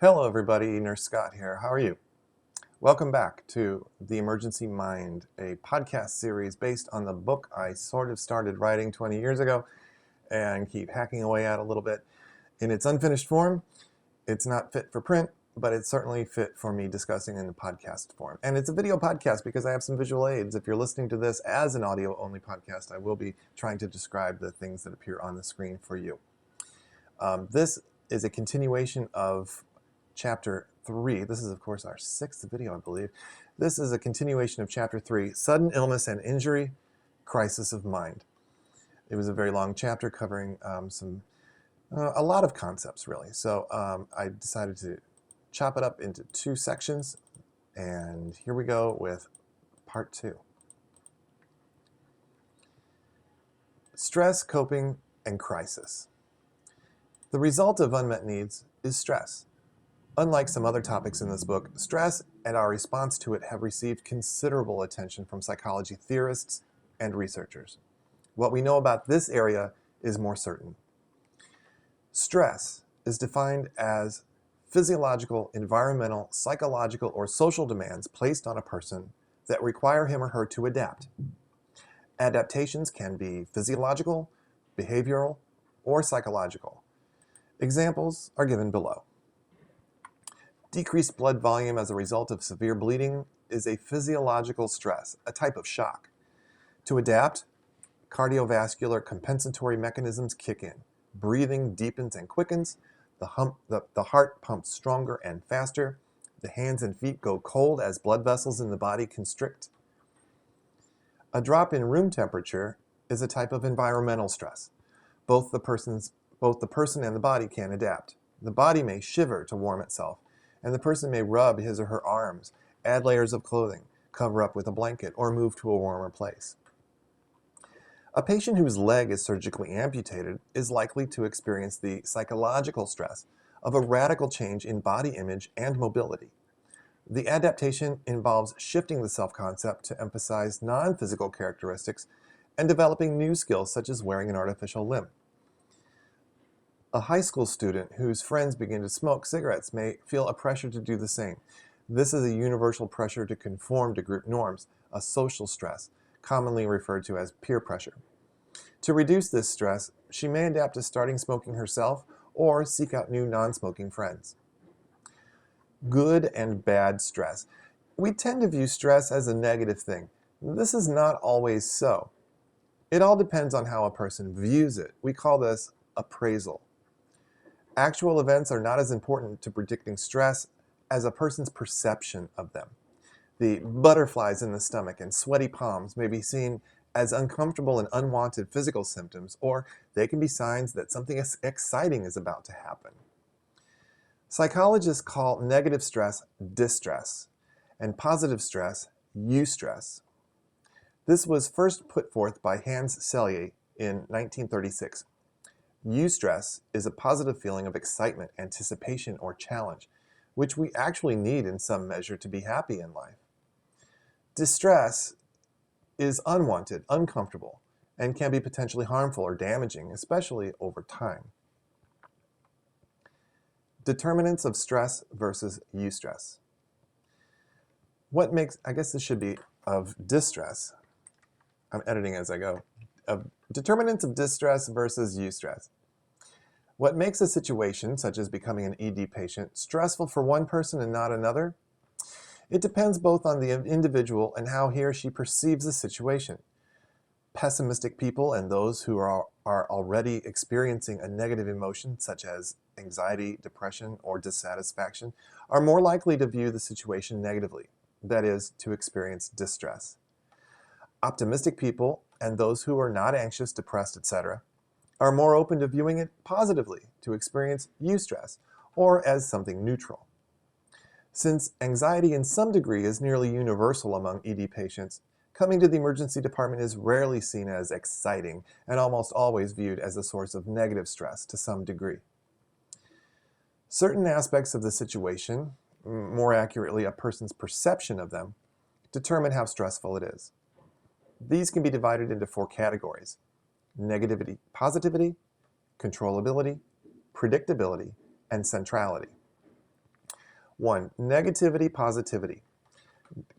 Hello everybody, Nurse Scott here. How are you? Welcome back to The Emergency Mind, a podcast series based on the book I sort of started writing 20 years ago and keep hacking away at a little bit. In its unfinished form, it's not fit for print, but it's certainly fit for me discussing in the podcast form. And it's a video podcast because I have some visual aids. If you're listening to this as an audio-only podcast, I will be trying to describe the things that appear on the screen for you. This is a continuation of Chapter 3. This is, of course, our 6th video, I believe. This is a continuation of Chapter 3, Sudden Illness and Injury, Crisis of Mind. It was a very long chapter covering a lot of concepts, really. So I decided to chop it up into 2 sections, and here we go with Part 2. Stress, coping, and crisis. The result of unmet needs is stress. Unlike some other topics in this book, stress and our response to it have received considerable attention from psychology theorists and researchers. What we know about this area is more certain. Stress is defined as physiological, environmental, psychological, or social demands placed on a person that require him or her to adapt. Adaptations can be physiological, behavioral, or psychological. Examples are given below. Decreased blood volume as a result of severe bleeding is a physiological stress, a type of shock. To adapt, cardiovascular compensatory mechanisms kick in. Breathing deepens and quickens, the heart pumps stronger and faster, the hands and feet go cold as blood vessels in the body constrict. A drop in room temperature is a type of environmental stress. Both the person and the body can adapt. The body may shiver to warm itself, and the person may rub his or her arms, add layers of clothing, cover up with a blanket, or move to a warmer place. A patient whose leg is surgically amputated is likely to experience the psychological stress of a radical change in body image and mobility. The adaptation involves shifting the self-concept to emphasize non-physical characteristics and developing new skills such as wearing an artificial limb. A high school student whose friends begin to smoke cigarettes may feel a pressure to do the same. This is a universal pressure to conform to group norms, a social stress, commonly referred to as peer pressure. To reduce this stress, she may adapt to starting smoking herself or seek out new non-smoking friends. Good and bad stress. We tend to view stress as a negative thing. This is not always so. It all depends on how a person views it. We call this appraisal. Actual events are not as important to predicting stress as a person's perception of them. The butterflies in the stomach and sweaty palms may be seen as uncomfortable and unwanted physical symptoms, or they can be signs that something exciting is about to happen. Psychologists call negative stress distress and positive stress eustress. This was first put forth by Hans Selye in 1936. Eustress is a positive feeling of excitement, anticipation, or challenge, which we actually need in some measure to be happy in life. Distress is unwanted, uncomfortable, and can be potentially harmful or damaging, especially over time. Determinants of stress versus eustress. I guess this should be of distress. I'm editing as I go. Determinants of distress versus eustress. What makes a situation, such as becoming an ED patient, stressful for one person and not another? It depends both on the individual and how he or she perceives the situation. Pessimistic people and those who are already experiencing a negative emotion, such as anxiety, depression, or dissatisfaction, are more likely to view the situation negatively, that is, to experience distress. Optimistic people and those who are not anxious, depressed, etc., are more open to viewing it positively, to experience eustress, or as something neutral. Since anxiety in some degree is nearly universal among ED patients, coming to the emergency department is rarely seen as exciting and almost always viewed as a source of negative stress to some degree. Certain aspects of the situation, more accurately a person's perception of them, determine how stressful it is. These can be divided into 4 categories: negativity, positivity, controllability, predictability, and centrality. 1. Negativity, positivity.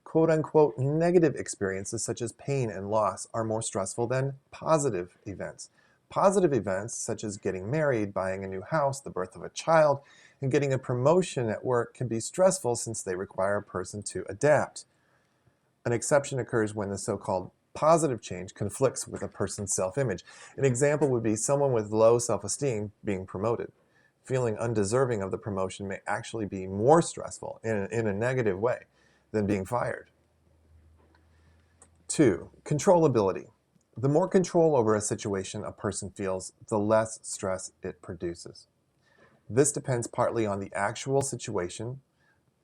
Quote-unquote negative experiences such as pain and loss are more stressful than positive events. Positive events such as getting married, buying a new house, the birth of a child, and getting a promotion at work can be stressful since they require a person to adapt. An exception occurs when the so-called positive change conflicts with a person's self-image. An example would be someone with low self-esteem being promoted. Feeling undeserving of the promotion may actually be more stressful in a negative way than being fired. 2. Controllability. The more control over a situation a person feels, the less stress it produces. This depends partly on the actual situation.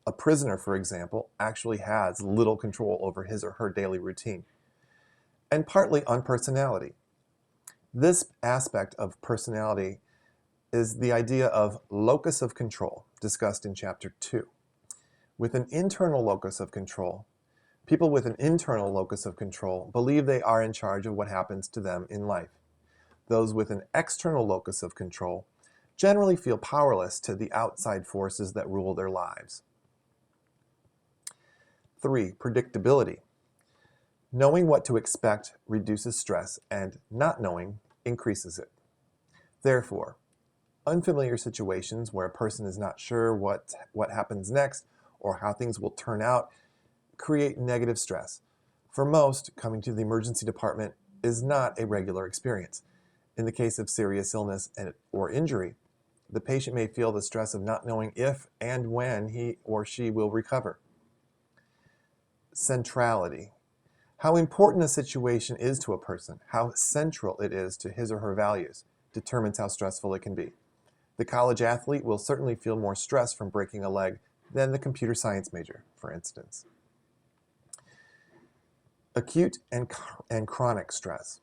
A prisoner, for example, actually has little control over his or her daily routine, and partly on personality. This aspect of personality is the idea of locus of control, discussed in Chapter 2. With an internal locus of control, people with an internal locus of control believe they are in charge of what happens to them in life. Those with an external locus of control generally feel powerless to the outside forces that rule their lives. 3. Predictability. Knowing what to expect reduces stress, and not knowing increases it. Therefore, unfamiliar situations where a person is not sure what happens next or how things will turn out create negative stress. For most, coming to the emergency department is not a regular experience. In the case of serious illness or injury, the patient may feel the stress of not knowing if and when he or she will recover. Centrality. How important a situation is to a person, how central it is to his or her values, determines how stressful it can be. The college athlete will certainly feel more stress from breaking a leg than the computer science major, for instance. Acute and chronic stress.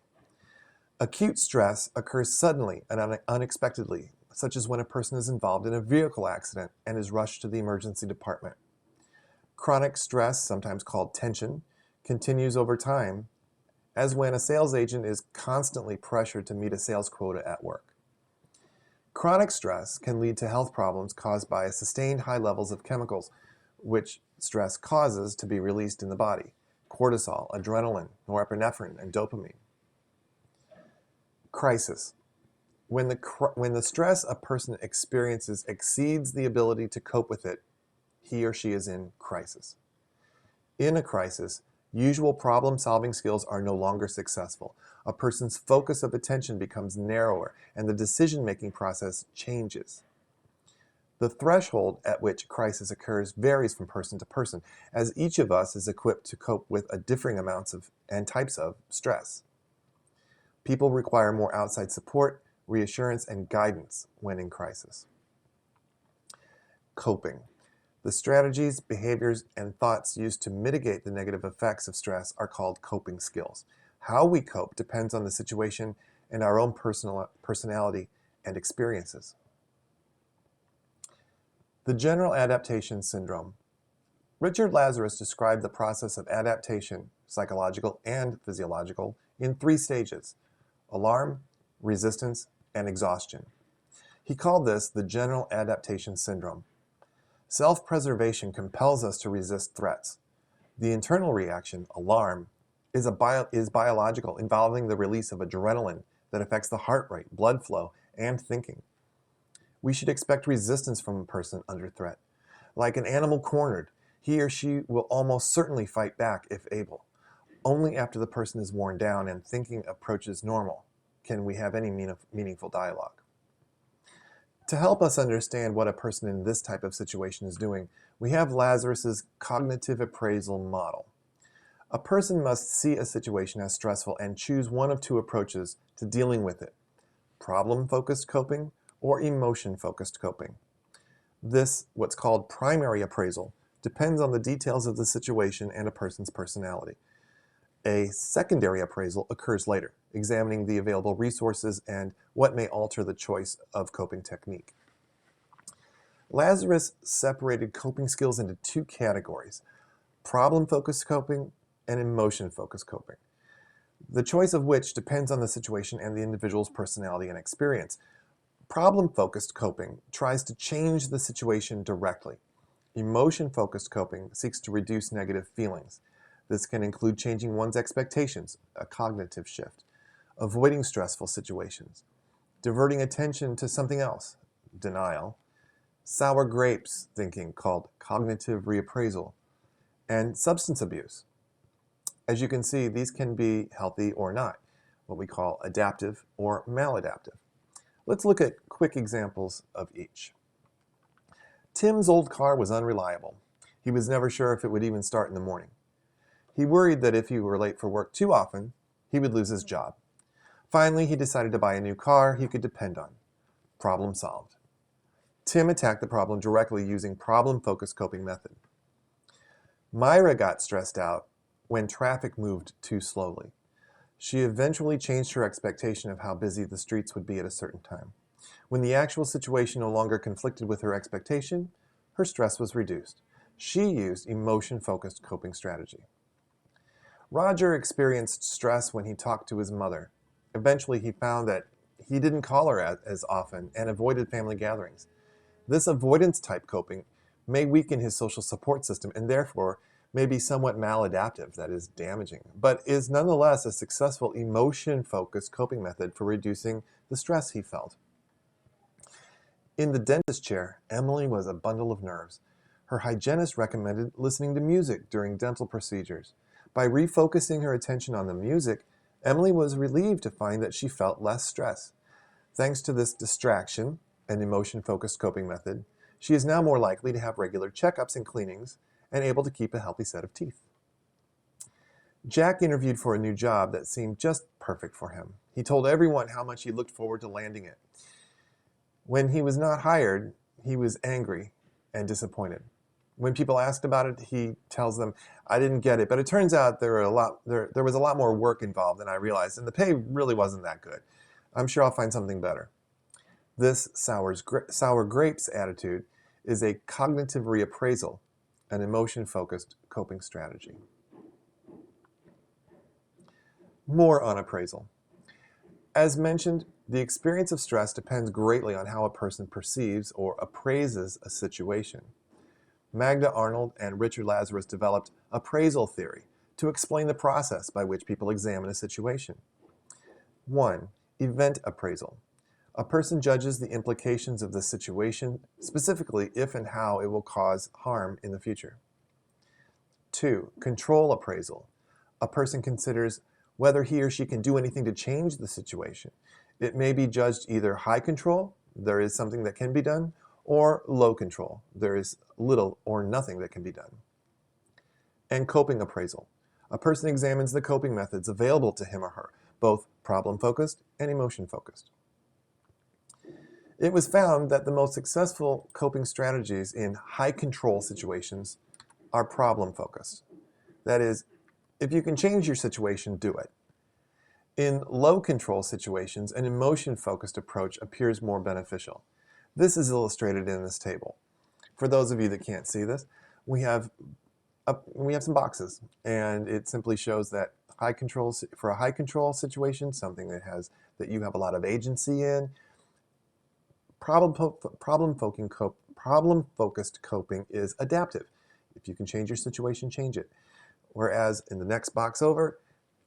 Acute stress occurs suddenly and unexpectedly, such as when a person is involved in a vehicle accident and is rushed to the emergency department. Chronic stress, sometimes called tension, continues over time, as when a sales agent is constantly pressured to meet a sales quota at work. Chronic stress can lead to health problems caused by sustained high levels of chemicals, which stress causes to be released in the body: cortisol, adrenaline, norepinephrine, and dopamine. Crisis. When the stress a person experiences exceeds the ability to cope with it, he or she is in crisis. In a crisis, usual problem-solving skills are no longer successful. A person's focus of attention becomes narrower, and the decision-making process changes. The threshold at which crisis occurs varies from person to person, as each of us is equipped to cope with differing amounts of and types of stress. People require more outside support, reassurance, and guidance when in crisis. Coping. The strategies, behaviors, and thoughts used to mitigate the negative effects of stress are called coping skills. How we cope depends on the situation and our own personality and experiences. The general adaptation syndrome. Richard Lazarus described the process of adaptation, psychological and physiological, in 3 stages: alarm, resistance, and exhaustion. He called this the general adaptation syndrome. Self-preservation compels us to resist threats. The internal reaction, alarm, is biological, involving the release of adrenaline that affects the heart rate, blood flow, and thinking. We should expect resistance from a person under threat. Like an animal cornered, he or she will almost certainly fight back if able. Only after the person is worn down and thinking approaches normal can we have any meaningful dialogue. To help us understand what a person in this type of situation is doing, we have Lazarus's cognitive appraisal model. A person must see a situation as stressful and choose one of 2 approaches to dealing with it: problem-focused coping or emotion-focused coping. This, what's called primary appraisal, depends on the details of the situation and a person's personality. A secondary appraisal occurs later, examining the available resources and what may alter the choice of coping technique. Lazarus separated coping skills into 2 categories: problem-focused coping and emotion-focused coping, the choice of which depends on the situation and the individual's personality and experience. Problem-focused coping tries to change the situation directly. Emotion-focused coping seeks to reduce negative feelings. This can include changing one's expectations, a cognitive shift, avoiding stressful situations, diverting attention to something else, denial, sour grapes thinking called cognitive reappraisal, and substance abuse. As you can see, these can be healthy or not, what we call adaptive or maladaptive. Let's look at quick examples of each. Tim's old car was unreliable. He was never sure if it would even start in the morning. He worried that if he were late for work too often, he would lose his job. Finally, he decided to buy a new car he could depend on. Problem solved. Tim attacked the problem directly using problem-focused coping method. Myra got stressed out when traffic moved too slowly. She eventually changed her expectation of how busy the streets would be at a certain time. When the actual situation no longer conflicted with her expectation, her stress was reduced. She used emotion-focused coping strategy. Roger experienced stress when he talked to his mother. Eventually, he found that he didn't call her as often and avoided family gatherings. This avoidance-type coping may weaken his social support system and therefore may be somewhat maladaptive, that is damaging, but is nonetheless a successful emotion-focused coping method for reducing the stress he felt. In the dentist chair, Emily was a bundle of nerves. Her hygienist recommended listening to music during dental procedures. By refocusing her attention on the music, Emily was relieved to find that she felt less stress. Thanks to this distraction and emotion-focused coping method, she is now more likely to have regular checkups and cleanings and able to keep a healthy set of teeth. Jack interviewed for a new job that seemed just perfect for him. He told everyone how much he looked forward to landing it. When he was not hired, he was angry and disappointed. When people asked about it, he tells them, "I didn't get it, but it turns out there was a lot more work involved than I realized, and the pay really wasn't that good. I'm sure I'll find something better." This sour grapes attitude is a cognitive reappraisal, an emotion-focused coping strategy. More on appraisal. As mentioned, the experience of stress depends greatly on how a person perceives or appraises a situation. Magda Arnold and Richard Lazarus developed appraisal theory to explain the process by which people examine a situation. 1. Event appraisal. A person judges the implications of the situation, specifically if and how it will cause harm in the future. 2. Control appraisal. A person considers whether he or she can do anything to change the situation. It may be judged either high control, there is something that can be done, or low control, there is little or nothing that can be done. And coping appraisal. A person examines the coping methods available to him or her, both problem-focused and emotion-focused. It was found that the most successful coping strategies in high-control situations are problem-focused. That is, if you can change your situation, do it. In low-control situations, an emotion-focused approach appears more beneficial. This is illustrated in this table. For those of you that can't see this, we have some boxes, and it simply shows that for a high-control situation, something that you have a lot of agency in, problem-focused coping is adaptive. If you can change your situation, change it. Whereas in the next box over,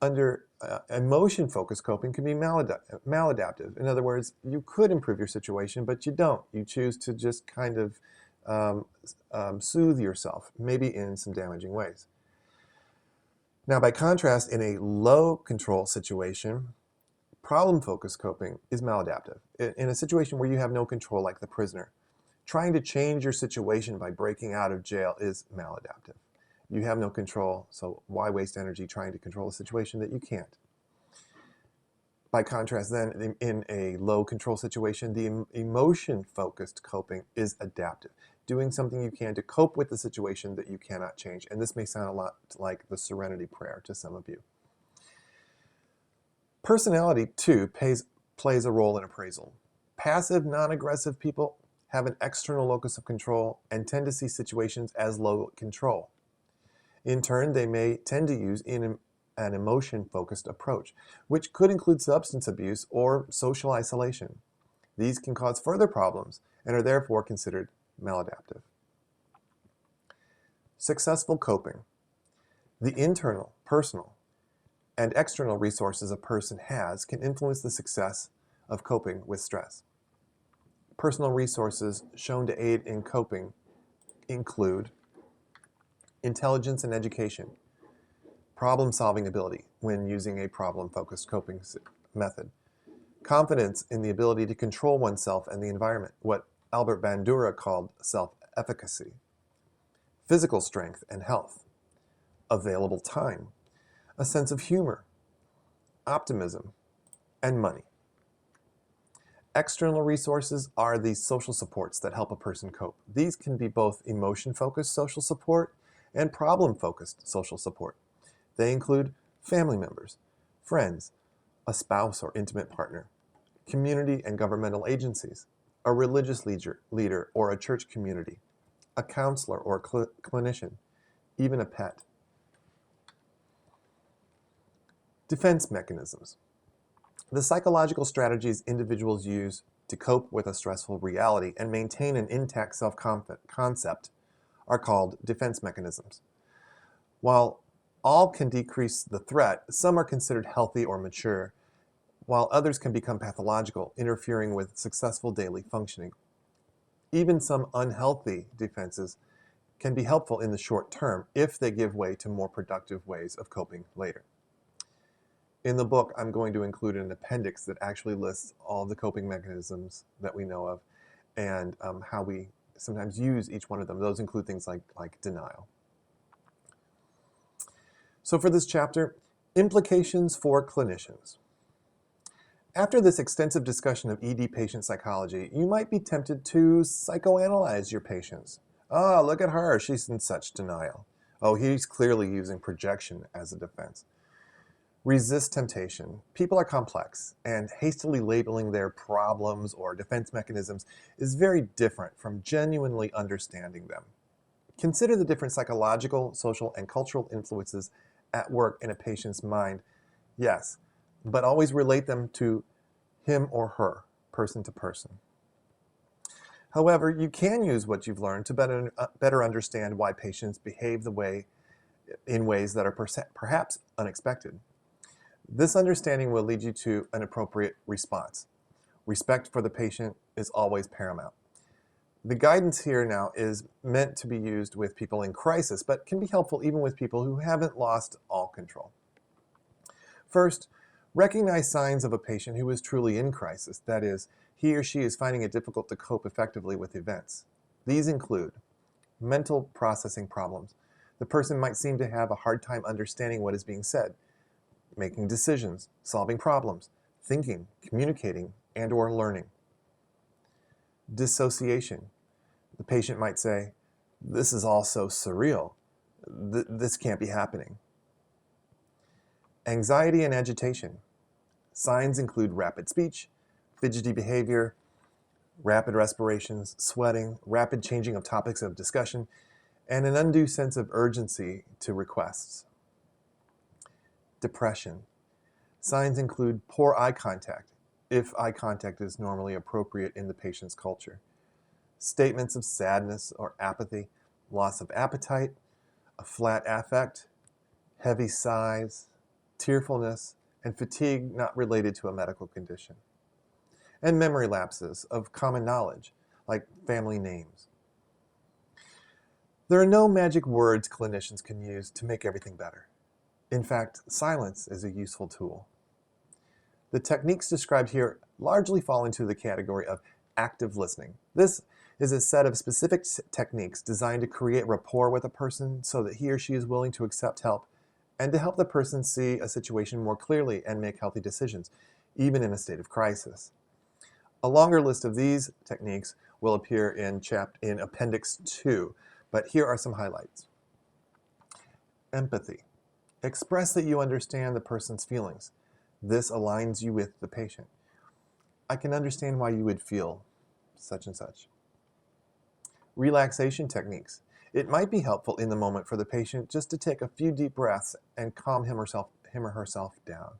under emotion-focused coping can be maladaptive. In other words, you could improve your situation, but you don't. You choose to just kind of soothe yourself, maybe in some damaging ways. Now, by contrast, in a low-control situation, problem-focused coping is maladaptive. In a situation where you have no control, like the prisoner, trying to change your situation by breaking out of jail is maladaptive. You have no control, so why waste energy trying to control a situation that you can't? By contrast, then, in a low-control situation, the emotion-focused coping is adaptive, doing something you can to cope with the situation that you cannot change. And this may sound a lot like the Serenity Prayer to some of you. Personality, too, plays a role in appraisal. Passive, non-aggressive people have an external locus of control and tend to see situations as low control. In turn, they may tend to use an emotion-focused approach, which could include substance abuse or social isolation. These can cause further problems and are therefore considered maladaptive. Successful coping. The internal, personal, and external resources a person has can influence the success of coping with stress. Personal resources shown to aid in coping include intelligence and education, problem-solving ability when using a problem-focused coping method, confidence in the ability to control oneself and the environment, what Albert Bandura called self-efficacy, physical strength and health, available time, a sense of humor, optimism, and money. External resources are the social supports that help a person cope. These can be both emotion-focused social support and problem-focused social support. They include family members, friends, a spouse or intimate partner, community and governmental agencies, a religious leader or a church community, a counselor or a clinician, even a pet. Defense mechanisms. The psychological strategies individuals use to cope with a stressful reality and maintain an intact self-concept are called defense mechanisms. While all can decrease the threat, some are considered healthy or mature, while others can become pathological, interfering with successful daily functioning. Even some unhealthy defenses can be helpful in the short term if they give way to more productive ways of coping later. In the book, I'm going to include an appendix that actually lists all the coping mechanisms that we know of and how we sometimes use each one of them. Those include things like denial. So for this chapter, implications for clinicians. After this extensive discussion of ED patient psychology, you might be tempted to psychoanalyze your patients. Oh, look at her, she's in such denial. Oh, he's clearly using projection as a defense. Resist temptation. People are complex, and hastily labeling their problems or defense mechanisms is very different from genuinely understanding them. Consider the different psychological, social, and cultural influences at work in a patient's mind, yes, but always relate them to him or her, person to person. However, you can use what you've learned to better understand why patients behave in ways that are perhaps unexpected. This understanding will lead you to an appropriate response. Respect for the patient is always paramount. The guidance here now is meant to be used with people in crisis, but can be helpful even with people who haven't lost all control. First, recognize signs of a patient who is truly in crisis. That is, he or she is finding it difficult to cope effectively with events. These include mental processing problems. The person might seem to have a hard time understanding what is being said, making decisions, solving problems, thinking, communicating, and/or learning. Dissociation. The patient might say, "This is all so surreal. This can't be happening." Anxiety and agitation. Signs include rapid speech, fidgety behavior, rapid respirations, sweating, rapid changing of topics of discussion, and an undue sense of urgency to requests. Depression. Signs include poor eye contact, if eye contact is normally appropriate in the patient's culture. Statements of sadness or apathy, loss of appetite, a flat affect, heavy sighs, tearfulness, and fatigue not related to a medical condition. And memory lapses of common knowledge, like family names. There are no magic words clinicians can use to make everything better. In fact, silence is a useful tool. The techniques described here largely fall into the category of active listening. This is a set of specific techniques designed to create rapport with a person so that he or she is willing to accept help and to help the person see a situation more clearly and make healthy decisions, even in a state of crisis. A longer list of these techniques will appear in Appendix 2, but here are some highlights. Empathy. Express that you understand the person's feelings. This aligns you with the patient. I can understand why you would feel such and such. Relaxation techniques. It might be helpful in the moment for the patient just to take a few deep breaths and calm him or herself down.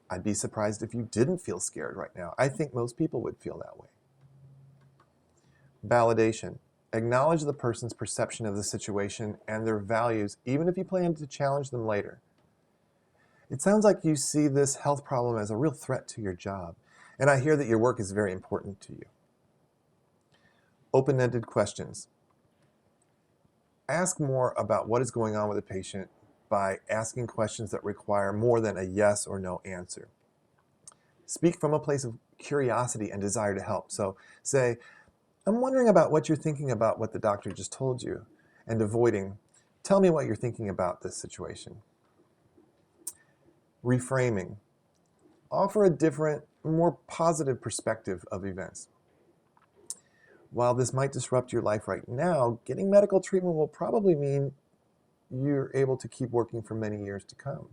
I'd be surprised if you didn't feel scared right now. I think most people would feel that way. Validation. Acknowledge the person's perception of the situation and their values, even if you plan to challenge them later. It sounds like you see this health problem as a real threat to your job, and I hear that your work is very important to you. Open-ended questions. Ask more about what is going on with the patient by asking questions that require more than a yes or no answer. Speak from a place of curiosity and desire to help. So say, I'm wondering about what you're thinking about what the doctor just told you, and avoiding, tell me what you're thinking about this situation. Reframing. Offer a different, more positive perspective of events. While this might disrupt your life right now, getting medical treatment will probably mean you're able to keep working for many years to come.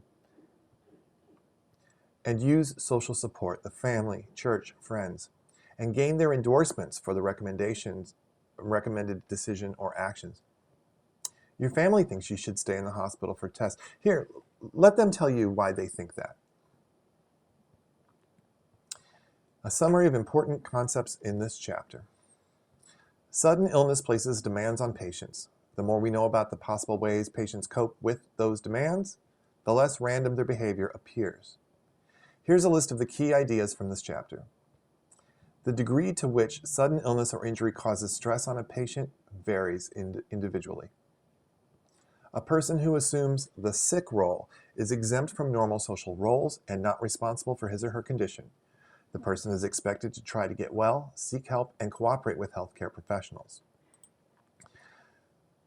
And use social support, the family, church, friends, and gain their endorsements for the recommended decision or actions. Your family thinks you should stay in the hospital for tests. Here, let them tell you why they think that. A summary of important concepts in this chapter. Sudden illness places demands on patients. The more we know about the possible ways patients cope with those demands, the less random their behavior appears. Here's a list of the key ideas from this chapter. The degree to which sudden illness or injury causes stress on a patient varies individually. A person who assumes the sick role is exempt from normal social roles and not responsible for his or her condition. The person is expected to try to get well, seek help, and cooperate with healthcare professionals.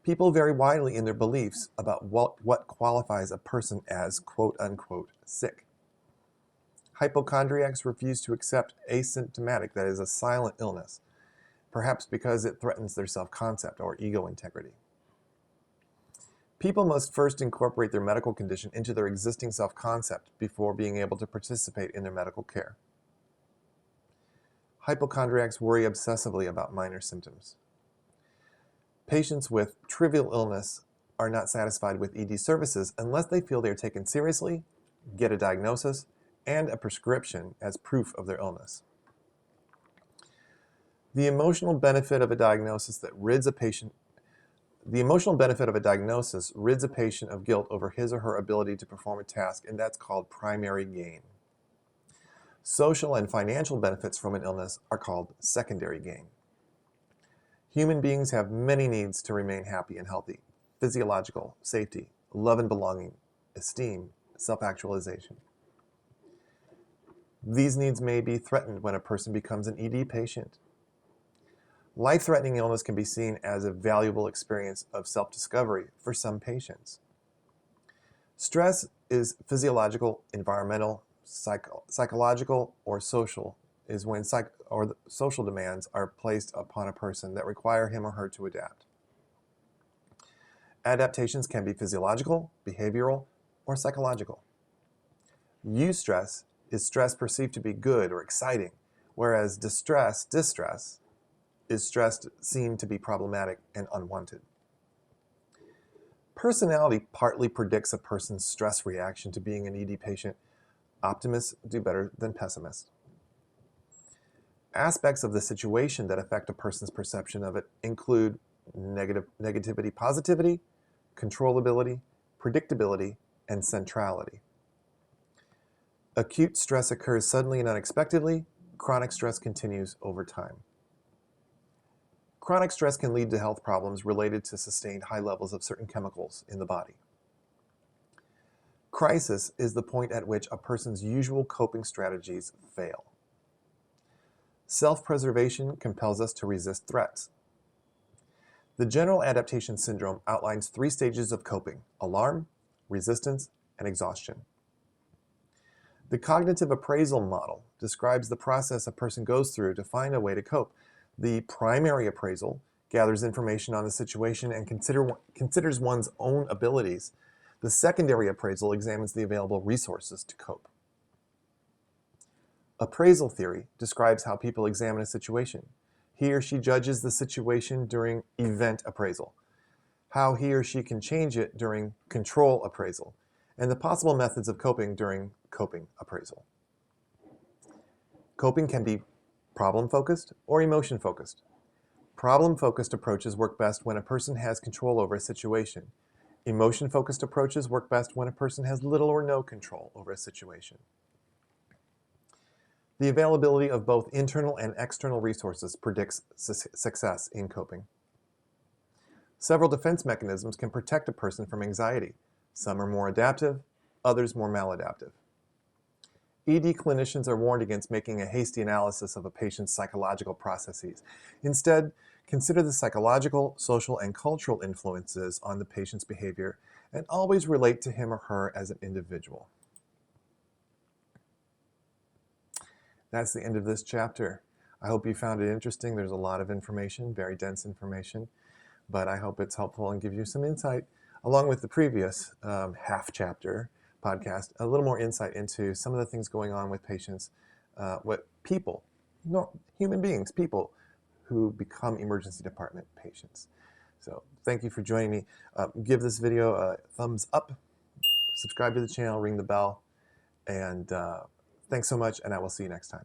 People vary widely in their beliefs about what qualifies a person as quote-unquote sick. Hypochondriacs refuse to accept asymptomatic, that is, a silent illness, perhaps because it threatens their self-concept or ego integrity. People must first incorporate their medical condition into their existing self-concept before being able to participate in their medical care. Hypochondriacs worry obsessively about minor symptoms. Patients with trivial illness are not satisfied with ED services unless they feel they are taken seriously, get a diagnosis, and a prescription as proof of their illness. The emotional benefit of a diagnosis rids a patient of guilt over his or her ability to perform a task, and that's called primary gain. Social and financial benefits from an illness are called secondary gain. Human beings have many needs to remain happy and healthy: physiological, safety, love and belonging, esteem, self-actualization. These needs may be threatened when a person becomes an ED patient. Life-threatening illness can be seen as a valuable experience of self-discovery for some patients. Stress is physiological, environmental, psychological, or social, is when social demands are placed upon a person that require him or her to adapt. Adaptations can be physiological, behavioral, or psychological. Eustress is stress perceived to be good or exciting, whereas distress is stress seen to be problematic and unwanted. Personality partly predicts a person's stress reaction to being an ED patient. Optimists do better than pessimists. Aspects of the situation that affect a person's perception of it include negativity, positivity, controllability, predictability, and centrality. Acute stress occurs suddenly and unexpectedly. Chronic stress continues over time. Chronic stress can lead to health problems related to sustained high levels of certain chemicals in the body. Crisis is the point at which a person's usual coping strategies fail. Self-preservation compels us to resist threats. The General Adaptation Syndrome outlines 3 stages of coping: alarm, resistance, and exhaustion. The cognitive appraisal model describes the process a person goes through to find a way to cope. The primary appraisal gathers information on the situation and considers one's own abilities. The secondary appraisal examines the available resources to cope. Appraisal theory describes how people examine a situation. He or she judges the situation during event appraisal, how he or she can change it during control appraisal, and the possible methods of coping during coping appraisal. Coping can be problem-focused or emotion-focused. Problem-focused approaches work best when a person has control over a situation. Emotion-focused approaches work best when a person has little or no control over a situation. The availability of both internal and external resources predicts success in coping. Several defense mechanisms can protect a person from anxiety. Some are more adaptive, others more maladaptive. ED clinicians are warned against making a hasty analysis of a patient's psychological processes. Instead, consider the psychological, social, and cultural influences on the patient's behavior and always relate to him or her as an individual. That's the end of this chapter. I hope you found it interesting. There's a lot of information, very dense information, but I hope it's helpful and give you some insight, along with the previous half chapter podcast, a little more insight into some of the things going on with patients, what people, human beings, people who become emergency department patients. So thank you for joining me. Give this video a thumbs up, subscribe to the channel, ring the bell, and thanks so much, and I will see you next time.